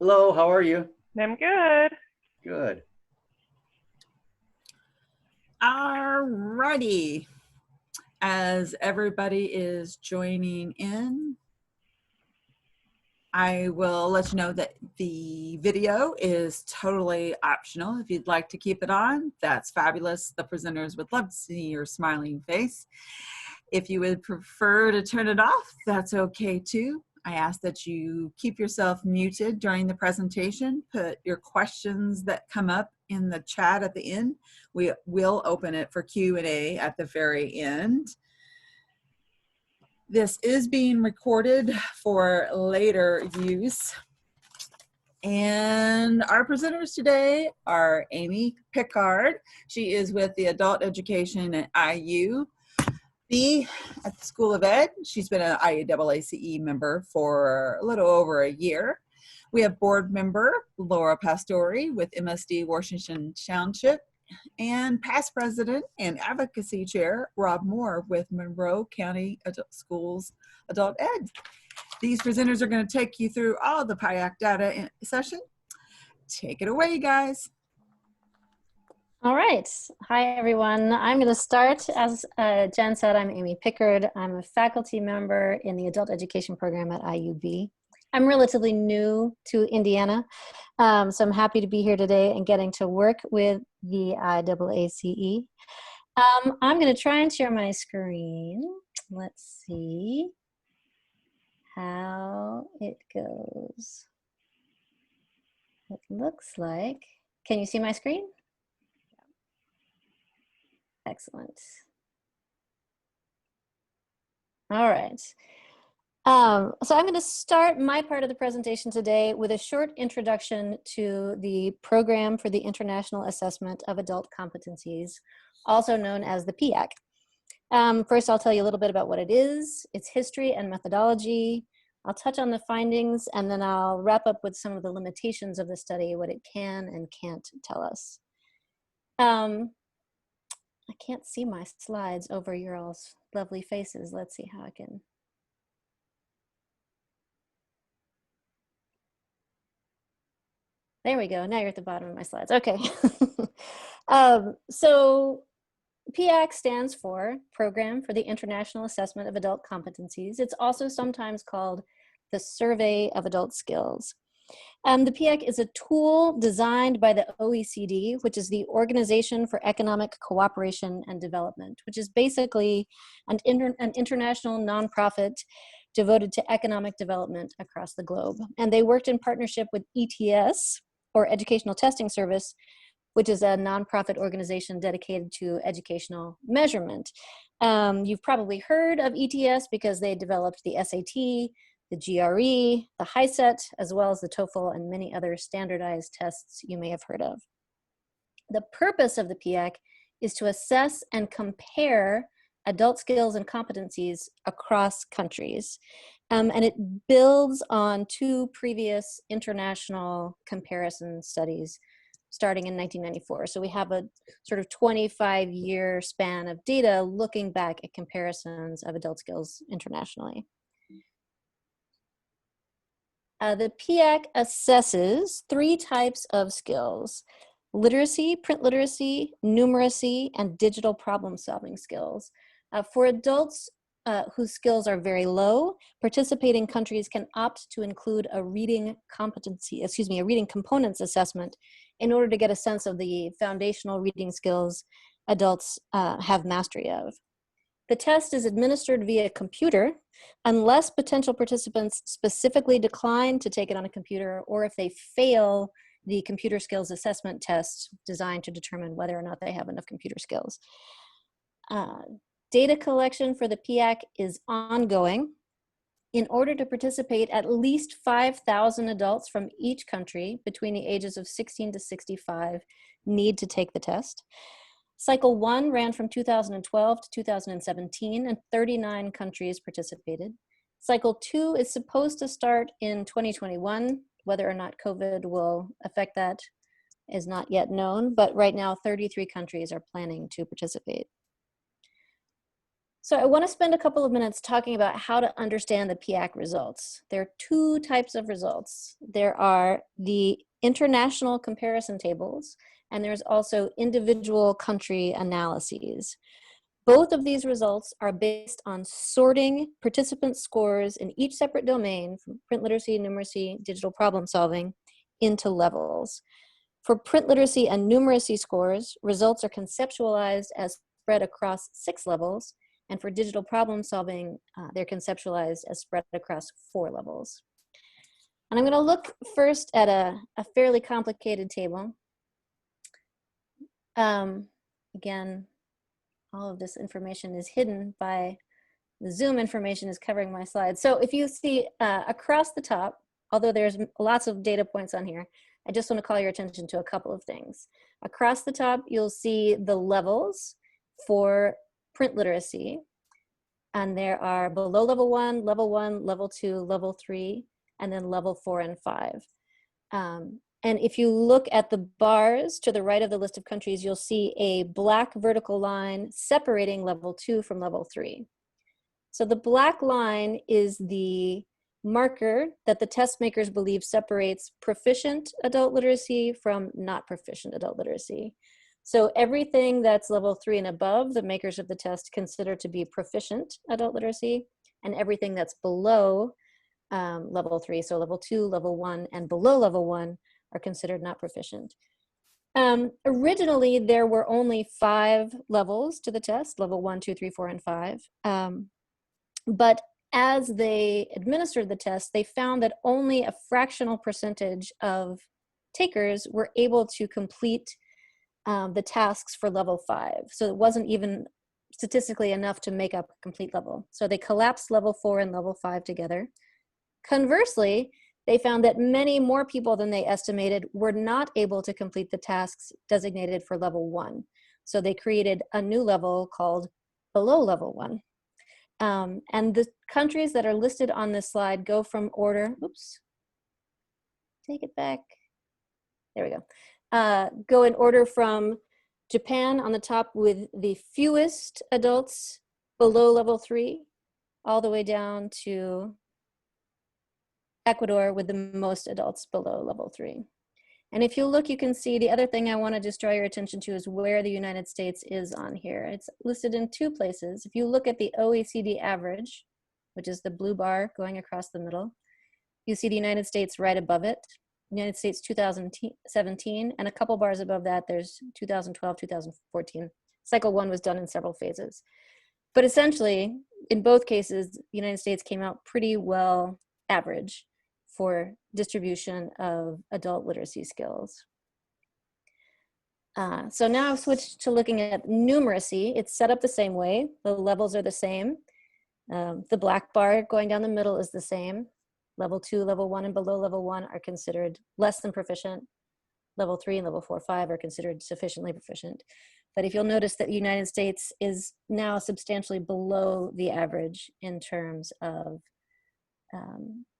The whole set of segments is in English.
Hello, how are you? I'm good. Good. Alrighty, as everybody is joining in, I will let you know that the video is totally optional. If you'd like to keep it on, that's fabulous. The presenters would love to see your smiling face. If you would prefer to turn it off, that's okay too. I ask that you keep yourself muted during the presentation. Put your questions that come up in the chat at the end. We will open it for Q&A at the very end. This is being recorded for later use. And our presenters today are Amy Pickard. She is with the Adult Education at IU. At the School of Ed. She's been an IAACE member for a little over a year. We have board member Lara Pastore with MSD Washington Township, and past president and advocacy chair Rob Moore with Monroe County Schools Adult Ed. These presenters are going to take you through all the PIAAC data in session. Take it away, guys. All right. Hi, everyone. I'm going to start. As Jen said, I'm Amy Pickard. I'm a faculty member in the adult education program at IUB. I'm relatively new to Indiana, so I'm happy to be here today and getting to work with the IAACE. I'm going to try and share my screen. Let's see how it goes. It looks like, can you see my screen? Excellent. All right. So I'm going to start my part of the presentation today with a short introduction to the Program for the International Assessment of Adult Competencies, also known as the PIAAC. First, I'll tell you a little bit about what it is, its history and methodology. I'll touch on the findings, and then I'll wrap up with some of the limitations of the study, what it can and can't tell us. I can't see my slides over your all's lovely faces. Let's see how I can. There we go. Now you're at the bottom of my slides. Okay. So PIAAC stands for Program for the International Assessment of Adult Competencies. It's also sometimes called the Survey of Adult Skills. The PIAAC is a tool designed by the OECD, which is the Organization for Economic Cooperation and Development, which is basically an international nonprofit devoted to economic development across the globe. And they worked in partnership with ETS, or Educational Testing Service, which is a nonprofit organization dedicated to educational measurement. You've probably heard of ETS because they developed the SAT, the GRE, the HiSET, as well as the TOEFL and many other standardized tests you may have heard of. The purpose of the PIAAC is to assess and compare adult skills and competencies across countries. And it builds on two previous international comparison studies starting in 1994. So we have a sort of 25-year span of data looking back at comparisons of adult skills internationally. The PIAAC assesses three types of skills: literacy, print literacy, numeracy, and digital problem-solving skills. For adults whose skills are very low, participating countries can opt to include a reading components assessment in order to get a sense of the foundational reading skills adults have mastery of. The test is administered via computer unless potential participants specifically decline to take it on a computer, or if they fail the computer skills assessment test designed to determine whether or not they have enough computer skills. Data collection for the PIAAC is ongoing. In order to participate, at least 5,000 adults from each country between the ages of 16 to 65 need to take the test. Cycle 1 ran from 2012 to 2017, and 39 countries participated. Cycle 2 is supposed to start in 2021. Whether or not COVID will affect that is not yet known, but right now 33 countries are planning to participate. So I want to spend a couple of minutes talking about how to understand the PIAAC results. There are two types of results. There are the international comparison tables, and there's also individual country analyses. Both of these results are based on sorting participant scores in each separate domain, from print literacy, numeracy, digital problem solving, into levels. For print literacy and numeracy scores, results are conceptualized as spread across 6 levels, and for digital problem solving, they're conceptualized as spread across 4 levels. And I'm going to look first at a fairly complicated table. Again, all of this information is hidden by the Zoom information is covering my slides. So if you see across the top, although there's lots of data points on here, I just want to call your attention to a couple of things. Across the top, you'll see the levels for print literacy. And there are below level 1, level 2, level 3, and then level 4 and 5. And if you look at the bars to the right of the list of countries, you'll see a black vertical line separating level 2 from level 3. So the black line is the marker that the test makers believe separates proficient adult literacy from not proficient adult literacy. So everything that's level 3 and above, the makers of the test consider to be proficient adult literacy, and everything that's below level 3, so level 2, level 1, and below level 1 are considered not proficient. Originally, there were only 5 levels to the test, level 1, 2, 3, 4, and 5. But as they administered the test, they found that only a fractional percentage of takers were able to complete the tasks for level 5. So it wasn't even statistically enough to make up a complete level. So they collapsed level 4 and level 5 together. Conversely, they found that many more people than they estimated were not able to complete the tasks designated for level 1. So they created a new level called below level 1. And the countries that are listed on this slide go from order, oops, take it back. There we go. Go in order from Japan on the top with the fewest adults below level 3, all the way down to Ecuador with the most adults below level 3. And if you look, you can see the other thing I want to just draw your attention to is where the United States is on here. It's listed in 2 places. If you look at the OECD average, which is the blue bar going across the middle, you see the United States right above it. United States 2017, and a couple bars above that, there's 2012, 2014. Cycle 1 was done in several phases. But essentially, in both cases, the United States came out pretty well average for distribution of adult literacy skills. So now I've switched to looking at numeracy. It's set up the same way. The levels are the same. The black bar going down the middle is the same. Level 2, level 1, and below level 1 are considered less than proficient. Level 3 and level 4, 5 are considered sufficiently proficient. But if you'll notice that the United States is now substantially below the average in terms of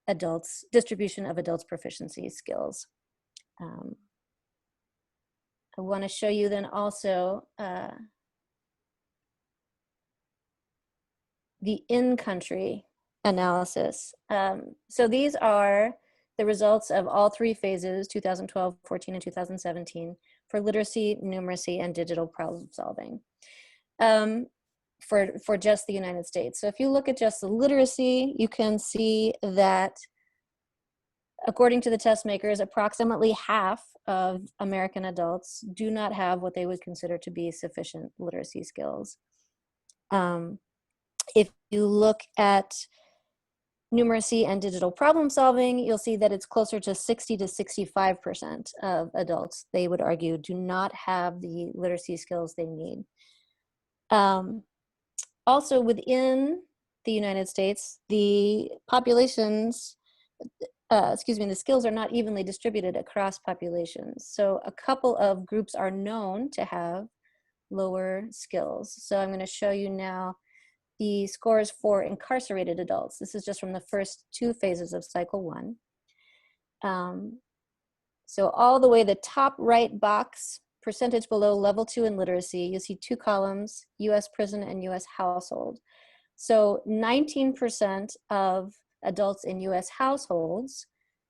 adults, distribution of adults' proficiency skills. I want to show you then also the in-country analysis. So these are the results of all 3 phases, 2012, 14, and 2017, for literacy, numeracy, and digital problem solving for just the United States. So if you look at just the literacy, you can see that according to the test makers, approximately half of American adults do not have what they would consider to be sufficient literacy skills. If you look at numeracy and digital problem solving, you'll see that it's closer to 60 to 65% of adults, they would argue, do not have the literacy skills they need. Also within the United States, the populations, the skills are not evenly distributed across populations. So a couple of groups are known to have lower skills. So I'm going to show you now the scores for incarcerated adults. This is just from the first 2 phases of cycle 1. So all the way the top right box, percentage below level 2 in literacy, you see 2 columns, US prison and US household. So 19% of adults in US households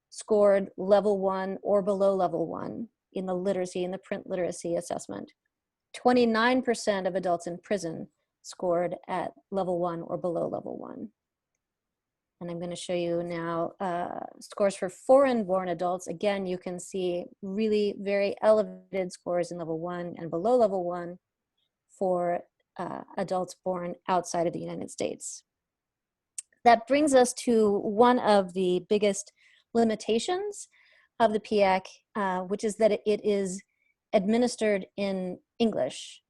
scored level 1 or below level 1 in the print literacy assessment. 29% of adults in prison scored at level 1 or below level 1. And I'm going to show you now scores for foreign-born adults. Again, you can see really very elevated scores in level 1 and below level 1 for adults born outside of the United States. That brings us to one of the biggest limitations of the PIAAC, which is that it is administered in English.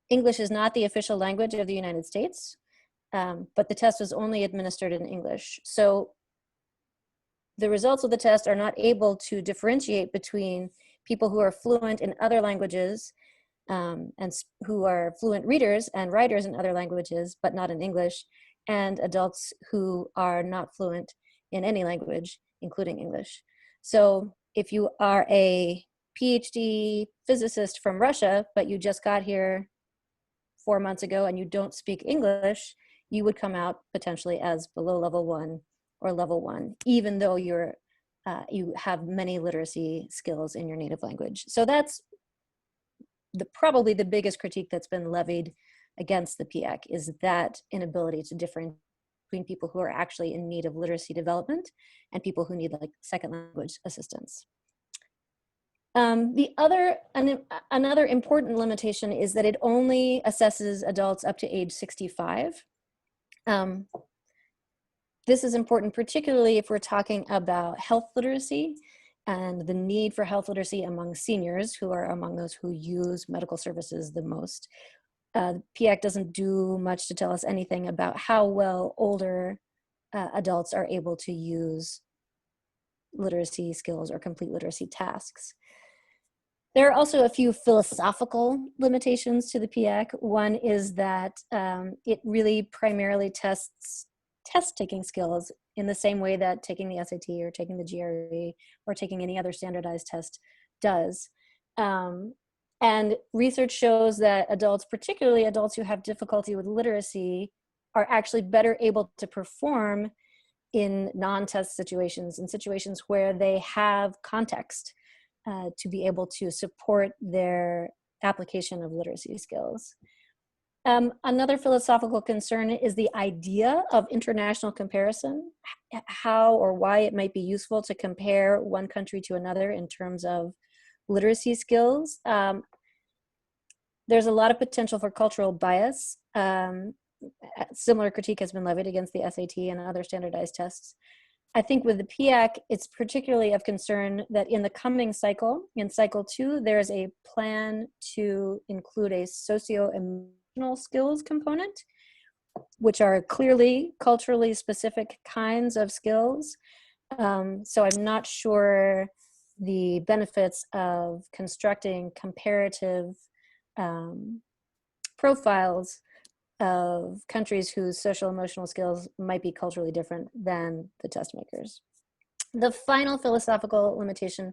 English is not the official language of the United States, but the test was only administered in English. So the results of the test are not able to differentiate between people who are fluent in other languages and who are fluent readers and writers in other languages, but not in English, and adults who are not fluent in any language, including English. So if you are a PhD physicist from Russia, but you just got here 4 months ago and you don't speak English, you would come out potentially as below level 1 or level 1, even though you have many literacy skills in your native language. So that's probably the biggest critique that's been levied against the PIAAC, is that inability to differentiate between people who are actually in need of literacy development and people who need like second language assistance. Another important limitation is that it only assesses adults up to age 65. This is important, particularly if we're talking about health literacy and the need for health literacy among seniors, who are among those who use medical services the most. The PIAAC doesn't do much to tell us anything about how well older adults are able to use literacy skills or complete literacy tasks. There are also a few philosophical limitations to the PIAAC. One is that it really primarily tests test-taking skills in the same way that taking the SAT or taking the GRE or taking any other standardized test does. And research shows that adults, particularly adults who have difficulty with literacy, are actually better able to perform in non-test situations, in situations where they have context to be able to support their application of literacy skills. Another philosophical concern is the idea of international comparison, how or why it might be useful to compare one country to another in terms of literacy skills. There's a lot of potential for cultural bias. Similar critique has been levied against the SAT and other standardized tests. I think with the PIAAC, it's particularly of concern that in the coming cycle, in cycle 2, there is a plan to include a socio-emotional skills component, which are clearly culturally specific kinds of skills. So I'm not sure the benefits of constructing comparative profiles of countries whose social emotional skills might be culturally different than the test makers. The final philosophical limitation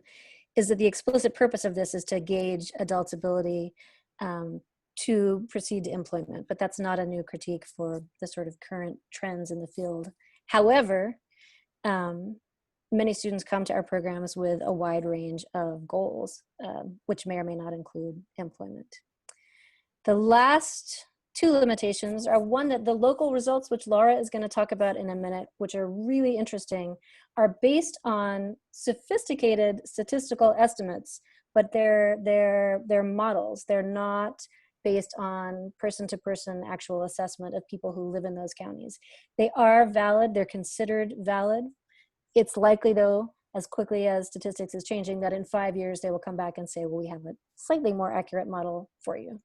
is that the explicit purpose of this is to gauge adults' ability to proceed to employment, but that's not a new critique for the sort of current trends in the field. However, many students come to our programs with a wide range of goals, which may or may not include employment. The last two limitations are one that the local results, which Lara is going to talk about in a minute, which are really interesting, are based on sophisticated statistical estimates, but they're models. They're not based on person-to-person actual assessment of people who live in those counties. They are valid, they're considered valid. It's likely though, as quickly as statistics is changing, that in 5 years they will come back and say, well, we have a slightly more accurate model for you.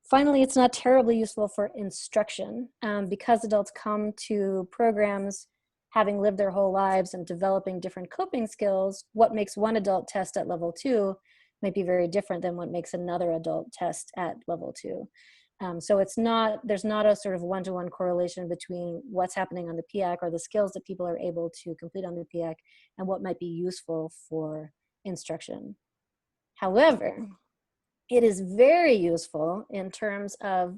Finally, it's not terribly useful for instruction because adults come to programs having lived their whole lives and developing different coping skills. What makes one adult test at level 2 might be very different than what makes another adult test at level 2. So there's not a sort of one-to-one correlation between what's happening on the PIAAC or the skills that people are able to complete on the PIAAC and what might be useful for instruction. However, it is very useful in terms of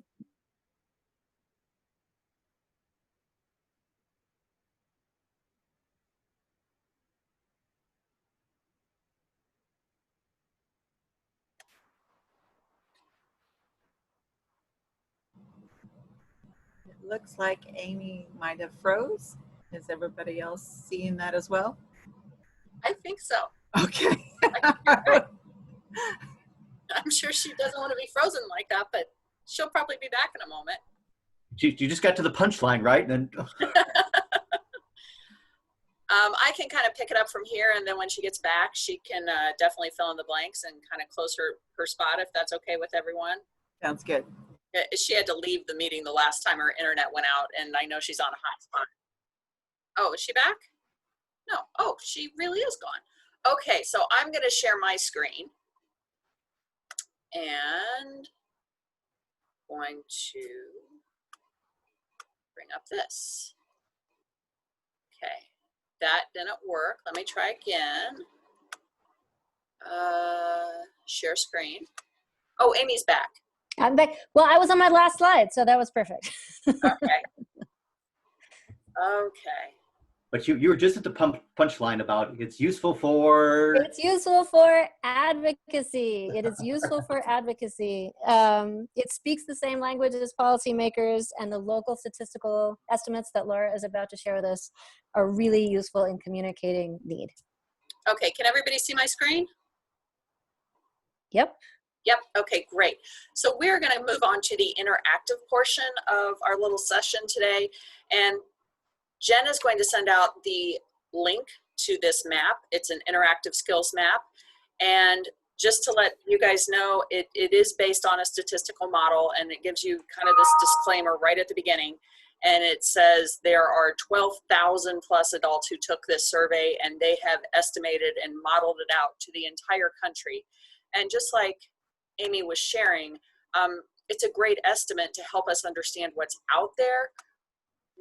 looks like Amy might have froze. Is everybody else seeing that as well? I think so. Okay. I'm sure she doesn't want to be frozen like that, but she'll probably be back in a moment. You just got to the punchline, right? And then I can kind of pick it up from here, and then when she gets back, she can definitely fill in the blanks and kind of close her spot, if that's okay with everyone. Sounds good. She had to leave the meeting the last time her internet went out, and I know she's on a hotspot. Oh, is she back? No. Oh, she really is gone. Okay, so I'm going to share my screen, and going to bring up this. Okay, that didn't work. Let me try again. Share screen. Oh, Amy's back. I'm back. Well, I was on my last slide, so that was perfect. Okay. Okay. but you were just at the punchline about it's useful for. It's useful for advocacy. It is useful for advocacy. It speaks the same language as policymakers, and the local statistical estimates that Laura is about to share with us are really useful in communicating need. Okay, can everybody see my screen? Yep. Yep, okay, great. So we're gonna move on to the interactive portion of our little session today. And Jen is going to send out the link to this map. It's an interactive skills map. And just to let you guys know, it is based on a statistical model, and it gives you kind of this disclaimer right at the beginning. And it says there are 12,000 plus adults who took this survey, and they have estimated and modeled it out to the entire country. And just like Amy was sharing, it's a great estimate to help us understand what's out there.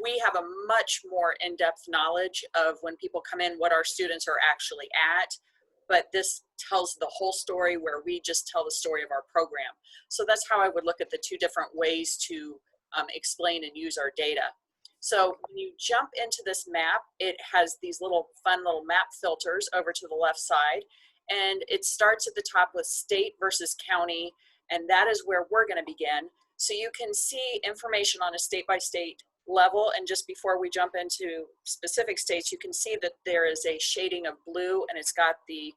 We have a much more in-depth knowledge of when people come in, what our students are actually at, but this tells the whole story, where we just tell the story of our program. So that's how I would look at the two different ways to explain and use our data. So when you jump into this map, it has these fun little map filters over to the left side, and it starts at the top with state versus county, and that is where we're going to begin. So you can see information on a state-by-state level, and just before we jump into specific states, you can see that there is a shading of blue, and it's got the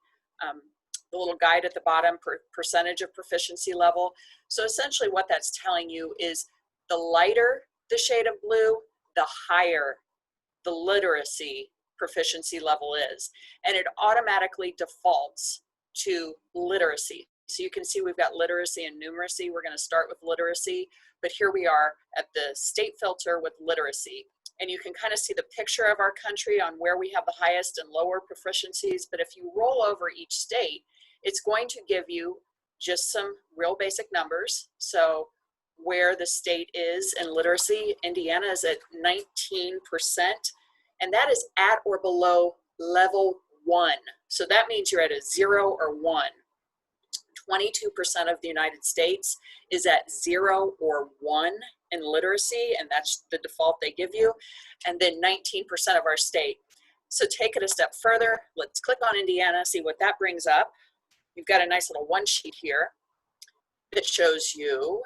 little guide at the bottom, percentage of proficiency level. So essentially what that's telling you is the lighter the shade of blue, the higher the literacy proficiency level is, and it automatically defaults to literacy. So you can see we've got literacy and numeracy. We're going to start with literacy, but here we are at the state filter with literacy. And you can kind of see the picture of our country on where we have the highest and lower proficiencies. But if you roll over each state, it's going to give you just some real basic numbers. So where the state is in literacy, Indiana is at 19%, and that is at or below level 1. So that means you're at a 0 or 1. 22% of the United States is at 0 or 1 in literacy, and that's the default they give you. And then 19% of our state. So take it a step further. Let's click on Indiana, see what that brings up. You've got a nice little one sheet here that shows you,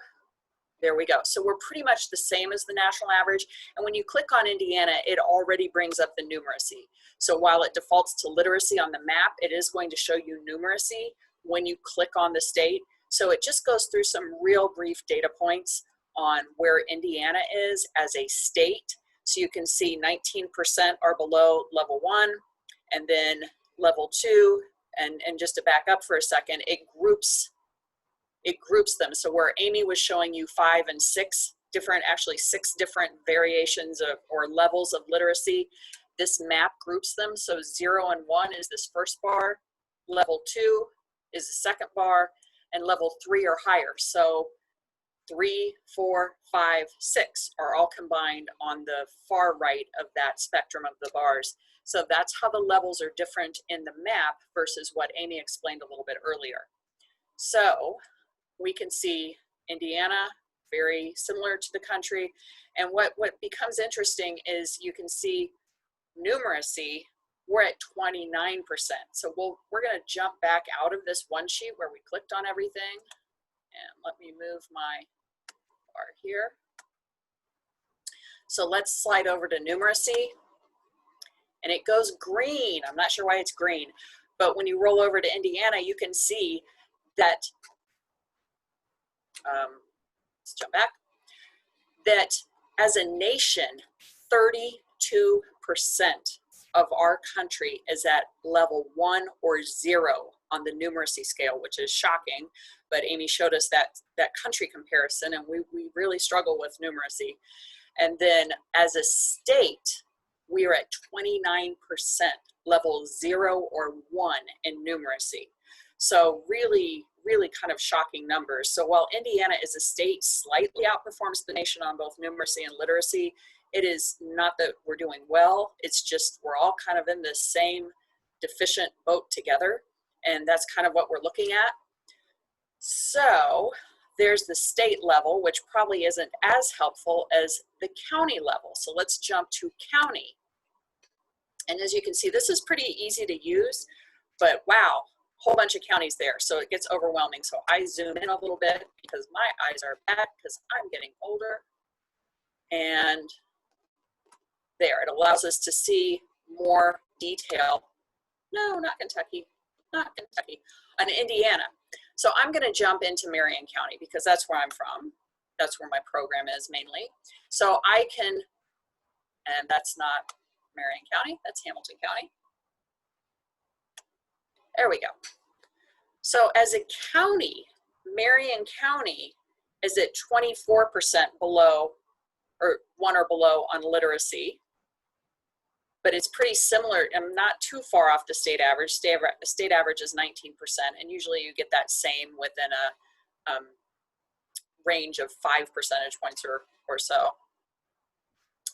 there we go. So we're pretty much the same as the national average. And when you click on Indiana, it already brings up the numeracy. So while it defaults to literacy on the map, it is going to show you numeracy when you click on the state. So it just goes through some real brief data points on where Indiana is as a state. So you can see 19% are below level 1, and then level 2, and just to back up for a second, it groups them. So where Amy was showing you 5 and 6 different, actually 6 different variations of or levels of literacy, this map groups them. So 0 and 1 is this first bar, level 2 is the second bar, and level 3 or higher. So 3, 4, 5, 6 are all combined on the far right of that spectrum of the bars. So that's how the levels are different in the map versus what Amy explained a little bit earlier. So we can see Indiana, very similar to the country. And what becomes interesting is you can see numeracy, we're at 29%. So we're gonna jump back out of this one sheet where we clicked on everything. And let me move my bar here. So let's slide over to numeracy. And it goes green. I'm not sure why it's green, but when you roll over to Indiana, you can see that, let's jump back, that as a nation, 32% of our country is at level 1 or 0 on the numeracy scale, which is shocking. But Amy showed us that country comparison, and we really struggle with numeracy. And then as a state, we are at 29%, level 0 or 1 in numeracy. So really, really kind of shocking numbers. So while Indiana is a state, slightly outperforms the nation on both numeracy and literacy, it is not that we're doing well, it's just we're all kind of in the same deficient boat together, and that's kind of what we're looking at. So there's the state level, which probably isn't as helpful as the county level. So let's jump to county. And as you can see, this is pretty easy to use, but wow, whole bunch of counties there. So it gets overwhelming. So I zoom in a little bit because my eyes are bad because I'm getting older. And there, it allows us to see more detail. No, not Kentucky, not Kentucky, on Indiana. So I'm going to jump into Marion County because that's where I'm from. That's where my program is mainly. So I can, and that's not Marion County, that's Hamilton County. There we go. So as a county, Marion County is at 24% below, or 1 or below on literacy. But it's pretty similar. I'm not too far off the state average. State average is 19%, and usually you get that same within a range of 5 percentage points or so.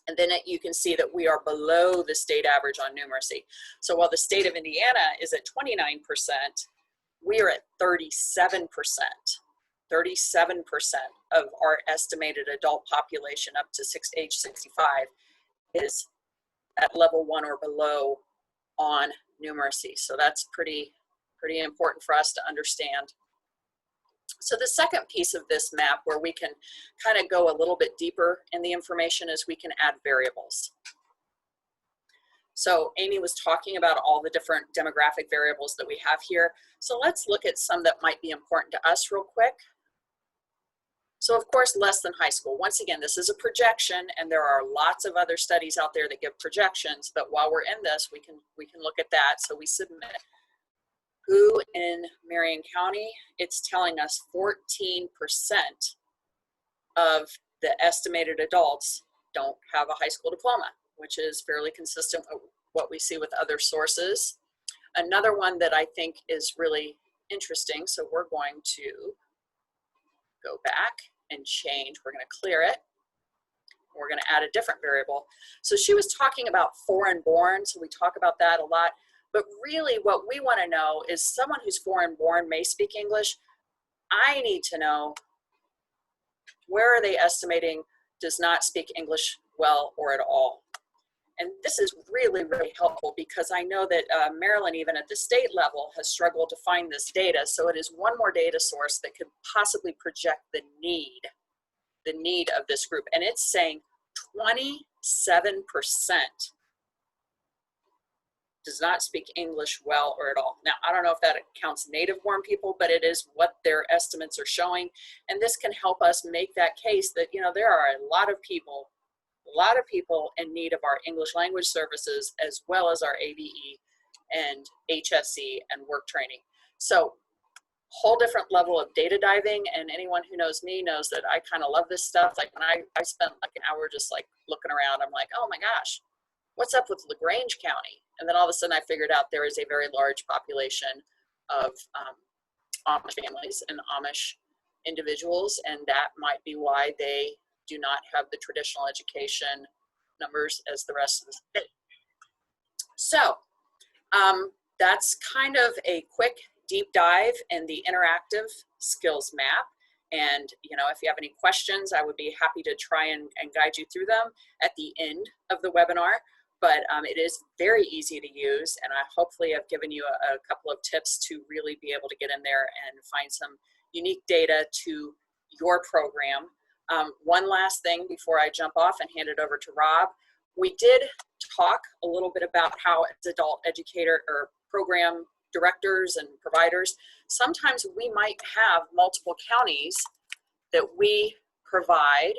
And then you can see that we are below the state average on numeracy. So while the state of Indiana is at 29%, we are at 37%. 37% of our estimated adult population up to age 65 is at level 1 or below on numeracy. So that's pretty important for us to understand. So the second piece of this map where we can kind of go a little bit deeper in the information is we can add variables. So Amy was talking about all the different demographic variables that we have here. So let's look at some that might be important to us real quick. So of course, less than high school. Once again, this is a projection, and there are lots of other studies out there that give projections, but while we're in this, we can look at that. So we submit who in Marion County, it's telling us 14% of the estimated adults don't have a high school diploma, which is fairly consistent with what we see with other sources. Another one that I think is really interesting, so we're going to go back and change. We're going to clear it. We're going to add a different variable. So she was talking about foreign born, so we talk about that a lot. But really what we want to know is someone who's foreign born may speak English. I need to know where are they estimating does not speak English well or at all. And this is really, really helpful because I know that Maryland, even at the state level, has struggled to find this data. So it is one more data source that could possibly project the need of this group. And it's saying 27% does not speak English well or at all. Now, I don't know if that counts native born people, but it is what their estimates are showing. And this can help us make that case that, you know, there are a lot of people in need of our English language services, as well as our ABE and HSE and work training. So whole different level of data diving, and anyone who knows me knows that I kind of love this stuff. Like when I spent like an hour just like looking around, I'm like, oh my gosh, what's up with LaGrange County? And then all of a sudden I figured out there is a very large population of Amish families and Amish individuals, and that might be why they do not have the traditional education numbers as the rest of the state. So that's kind of a quick deep dive in the interactive skills map. And you know, if you have any questions, I would be happy to try and guide you through them at the end of the webinar. But it is very easy to use, and I hopefully have given you a couple of tips to really be able to get in there and find some unique data to your program. One last thing before I jump off and hand it over to Rob. We did talk a little bit about how as adult educator or program directors and providers, sometimes we might have multiple counties that we provide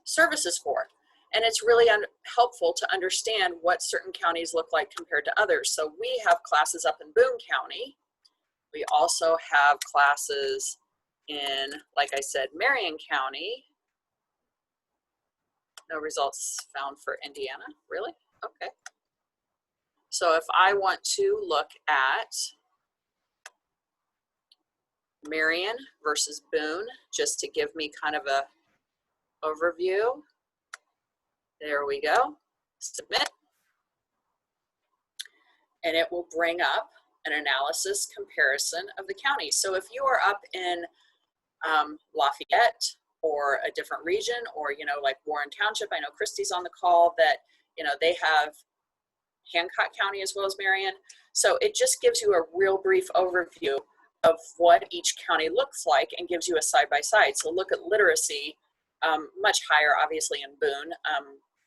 services for. And it's really helpful to understand what certain counties look like compared to others. So we have classes up in Boone County. We also have classes in, like I said, Marion County. No results found for Indiana, really? Okay. So if I want to look at Marion versus Boone, just to give me kind of a overview. There we go, submit. And it will bring up an analysis comparison of the counties. So if you are up in Lafayette or a different region, or, you know, like Warren Township, I know Christy's on the call, that, you know, they have Hancock County as well as Marion. So it just gives you a real brief overview of what each county looks like and gives you a side-by-side. So look at literacy, much higher obviously in Boone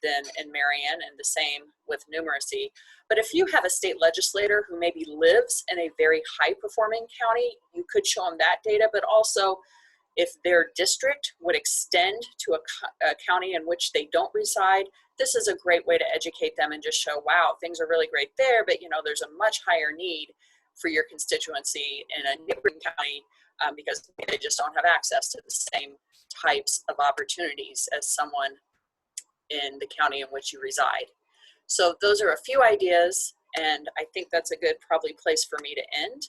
than in Marion, and the same with numeracy. But if you have a state legislator who maybe lives in a very high-performing county, you could show them that data, but also if their district would extend to a county in which they don't reside, this is a great way to educate them and just show, wow, things are really great there, but you know, there's a much higher need for your constituency in a neighboring county because they just don't have access to the same types of opportunities as someone in the county in which you reside. So those are a few ideas, and I think that's a good probably place for me to end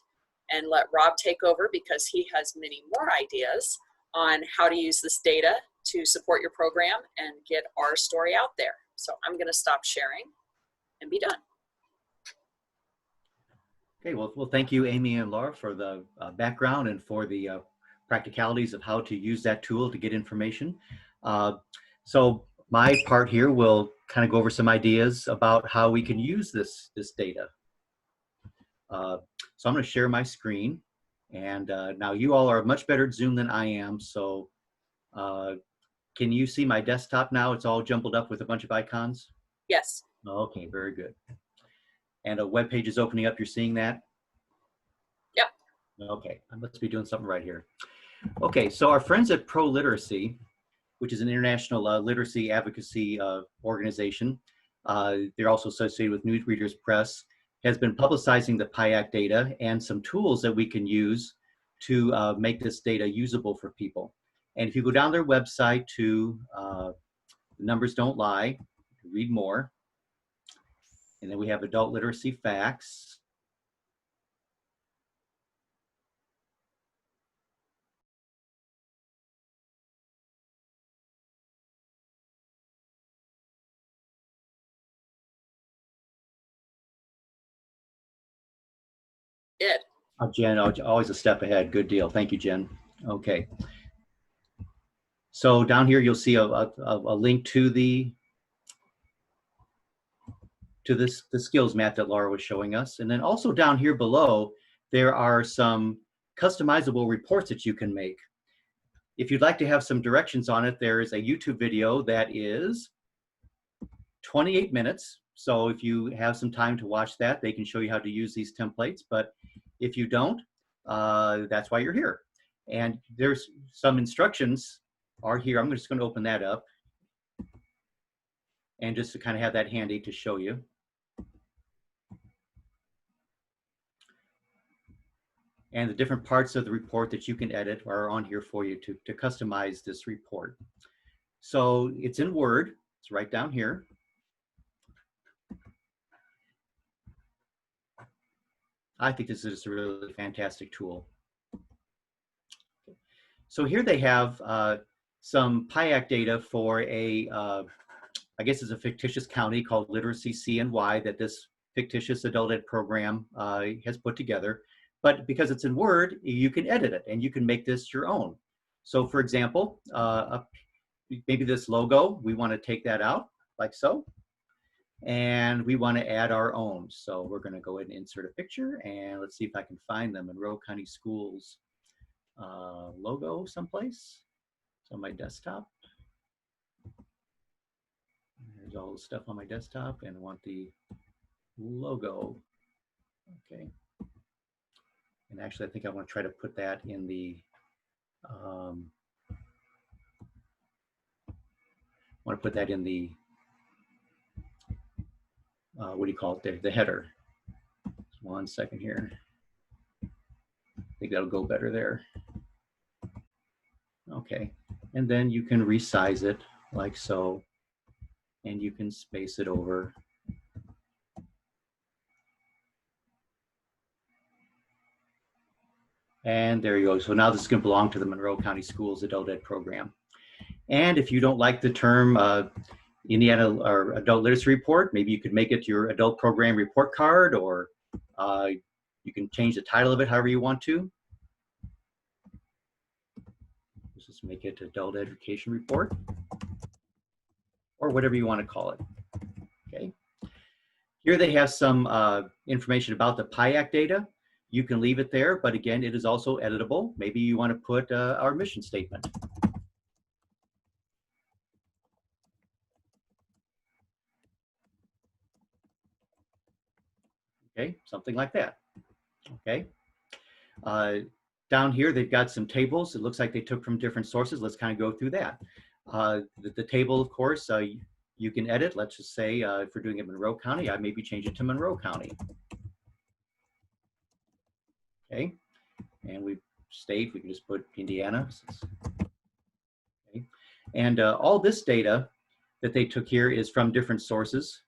and let Rob take over, because he has many more ideas on how to use this data to support your program and get our story out there. So I'm going to stop sharing and be done. Okay, well, thank you, Amy and Laura, for the background and for the practicalities of how to use that tool to get information. So my part here will kind of go over some ideas about how we can use this data. So I'm going to share my screen, and now you all are much better at Zoom than I am. So can you see my desktop now? It's all jumbled up with a bunch of icons. Yes. Okay, very good. And a web page is opening up. You're seeing that? Yep. Okay, I must be doing something right here. Okay, so our friends at Pro Literacy, which is an international literacy advocacy organization, they're also associated with Newsreaders Press, has been publicizing the PIAAC data and some tools that we can use to make this data usable for people. And if you go down their website to The Numbers Don't Lie, read more. And then we have adult literacy facts. Did. Jen, always a step ahead. Good deal. Thank you, Jen. Okay. So down here, you'll see a link to the skills map that Laura was showing us. And then also down here below, there are some customizable reports that you can make. If you'd like to have some directions on it, there is a YouTube video that is 28 minutes. So if you have some time to watch that, they can show you how to use these templates. But if you don't, that's why you're here. And there's some instructions are here. I'm just going to open that up. And just to kind of have that handy to show you. And the different parts of the report that you can edit are on here for you to customize this report. So it's in Word. It's right down here. I think this is a really fantastic tool. So here they have some PIAAC data for a, I guess it's a fictitious county called Literacy CNY that this fictitious adult ed program has put together. But because it's in Word, you can edit it and you can make this your own. So for example, maybe this logo, we want to take that out like so. And we want to add our own. So we're going to go ahead and insert a picture, and let's see if I can find them. Monroe County Schools. logo someplace. It's on my desktop. There's all the stuff on my desktop, and I want the logo. Okay. And actually, I think I want to try to put that in the, what do you call it there? The header. Just 1 second here. I think that'll go better there. Okay. And then you can resize it like so, and you can space it over. And there you go. So now this is going to belong to the Monroe County Schools Adult Ed program. And if you don't like the term Indiana or Adult Literacy Report, maybe you could make it your adult program report card, or you can change the title of it however you want to. Let's just make it Adult Education Report, or whatever you want to call it. Okay. Here they have some information about the PIAAC data. You can leave it there, but again, it is also editable. Maybe you want to put our mission statement. Okay, something like that. Okay. Down here, they've got some tables. It looks like they took from different sources. Let's kind of go through that. The table, of course, you can edit. Let's just say if we're doing it in Monroe County, I maybe change it to Monroe County. Okay, and we state, we can just put Indiana. Okay. And all this data that they took here is from different sources.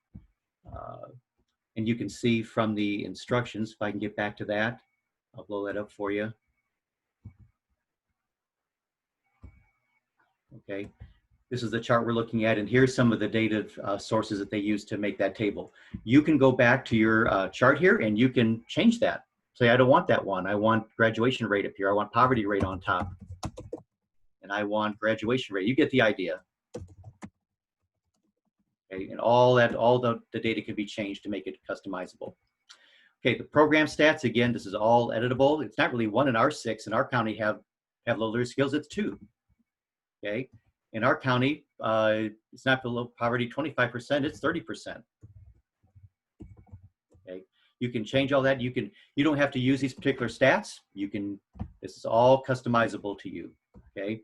And you can see from the instructions, if I can get back to that, I'll blow that up for you. Okay, this is the chart we're looking at, and here's some of the data sources that they use to make that table. You can go back to your chart here and you can change that. Say, I don't want that one. I want graduation rate up here. I want poverty rate on top. And I want graduation rate. You get the idea. Okay, and all the data can be changed to make it customizable. Okay, the program stats, again, this is all editable. It's not really 1 in our 6. In our county have low literacy skills, it's 2. Okay, in our county, it's not below poverty 25%, it's 30%. Okay, you can change all that. You don't have to use these particular stats. This is all customizable to you. Okay.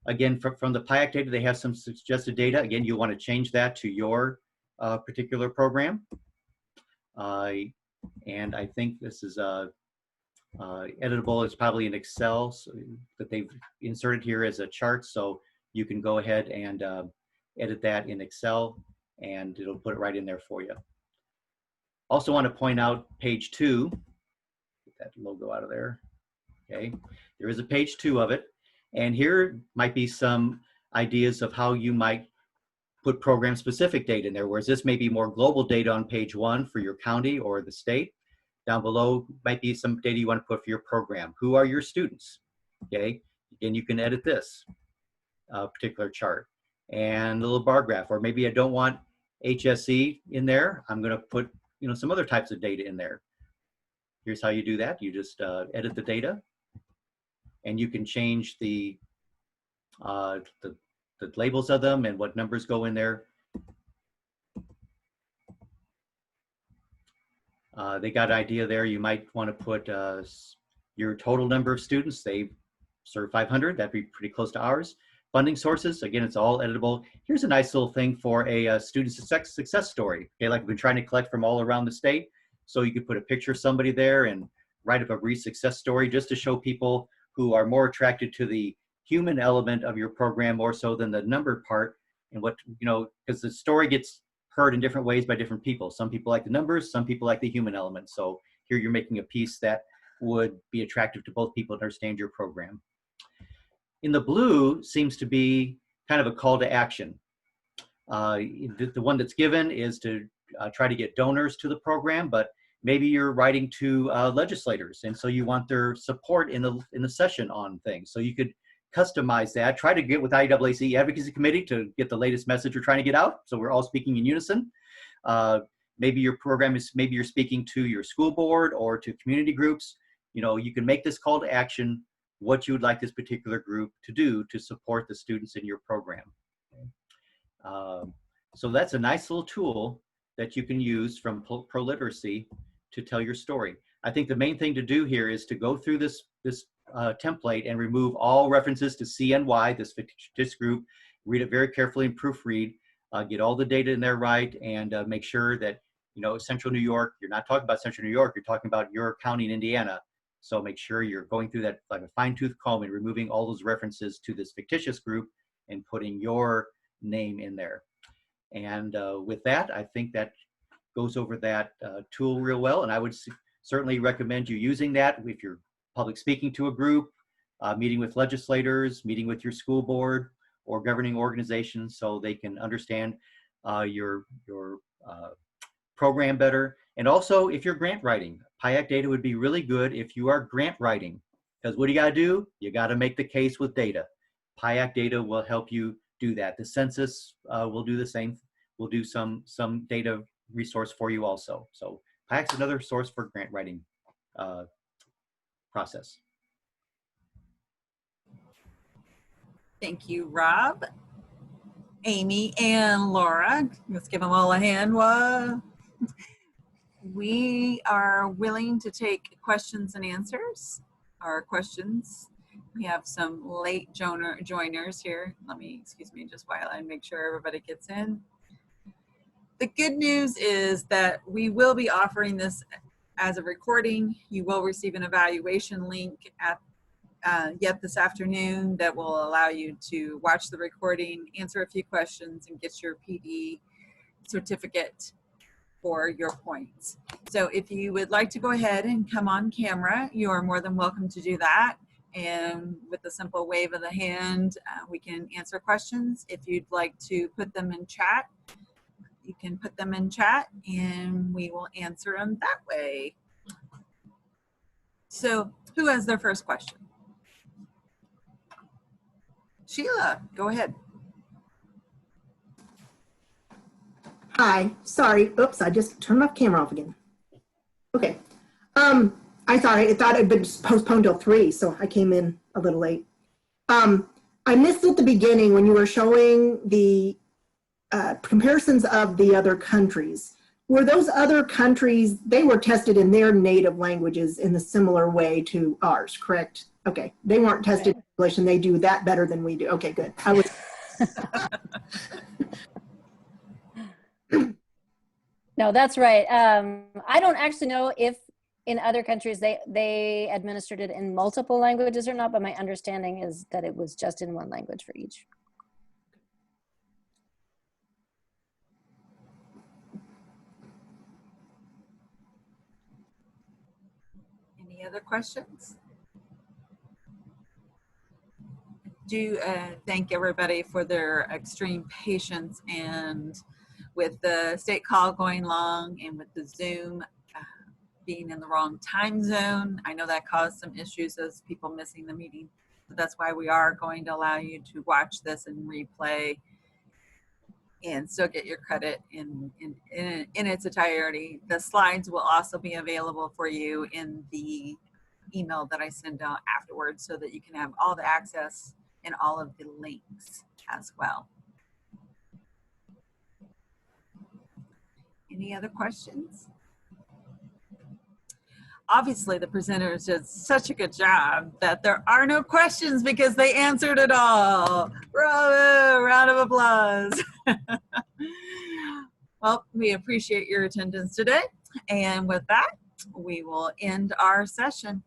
Again, from the PIAAC data, they have some suggested data. Again, you'll want to change that to your particular program. And I think this is editable. It's probably in Excel that they've inserted here as a chart. So you can go ahead and edit that in Excel, and it'll put it right in there for you. Also want to point out page 2. Get that logo out of there. Okay, there is a page 2 of it. And here might be some ideas of how you might put program-specific data in there, whereas this may be more global data on page 1 for your county or the state. Down below might be some data you want to put for your program. Who are your students? Okay, again, you can edit this particular chart. And a little bar graph, or maybe I don't want HSE in there. I'm going to put some other types of data in there. Here's how you do that. You just edit the data. And you can change the labels of them and what numbers go in there. They got an idea there. You might want to put your total number of students. They serve 500. That'd be pretty close to ours. Funding sources, again, it's all editable. Here's a nice little thing for a student success story. Okay, like we've been trying to collect from all around the state. So you could put a picture of somebody there and write up a brief success story just to show people who are more attracted to the human element of your program more so than the number part, and what, because the story gets heard in different ways by different people. Some people like the numbers, some people like the human element. So here you're making a piece that would be attractive to both people to understand your program. In the blue seems to be kind of a call to action. The one that's given is to try to get donors to the program, but maybe you're writing to legislators, and so you want their support in the session on things. So you could customize that. Try to get with IAAC Advocacy Committee to get the latest message you're trying to get out, so we're all speaking in unison. Maybe your program is, maybe you're speaking to your school board or to community groups. you can make this call to action, what you would like this particular group to do to support the students in your program. So that's a nice little tool that you can use from ProLiteracy to tell your story. I think the main thing to do here is to go through this template and remove all references to CNY, this fictitious group, read it very carefully and proofread, get all the data in there right, and make sure that, Central New York, you're not talking about Central New York, you're talking about your county in Indiana. So make sure you're going through that like a fine-tooth comb and removing all those references to this fictitious group and putting your name in there. And with that, I think that goes over that tool real well. And I would certainly recommend you using that if you're public speaking to a group, meeting with legislators, meeting with your school board or governing organizations so they can understand your program better. And also if you're grant writing, PIAAC data would be really good if you are grant writing, because what do you got to do? You got to make the case with data. PIAAC data will help you do that. The census will do the same. We'll do some data resource for you also. So PIAAC's another source for grant writing process. Thank you, Rob, Amy, and Laura. Let's give them all a hand. We are willing to take questions and answers. Our questions. We have some late joiners here. Excuse me just while I make sure everybody gets in. The good news is that we will be offering this as a recording. You will receive an evaluation link yet this afternoon that will allow you to watch the recording, answer a few questions, and get your PD certificate for your points. So if you would like to go ahead and come on camera, you are more than welcome to do that. And with a simple wave of the hand, we can answer questions. If you'd like to put them in chat, you can put them in chat and we will answer them that way. So who has their first question? Sheila, go ahead. Hi, sorry. Oops, I just turned my camera off again. Okay. I thought it had been postponed till 3, so I came in a little late. I missed at the beginning when you were showing the comparisons of the other countries. Were those other countries, they were tested in their native languages in a similar way to ours, correct? Okay, they weren't tested in English and they do that better than we do. Okay, good. I was. No, that's right. I don't actually know if in other countries they administered it in multiple languages or not, but my understanding is that it was just in one language for each. Any other questions? Do thank everybody for their extreme patience, and with the state call going long and with the Zoom being in the wrong time zone, I know that caused some issues as people missing the meeting. But that's why we are going to allow you to watch this and replay and still get your credit in its entirety. The slides will also be available for you in the email that I send out afterwards so that you can have all the access and all of the links as well. Any other questions? Obviously, the presenters did such a good job that there are no questions because they answered it all. Bravo, round of applause. Well, we appreciate your attendance today. And with that, we will end our session.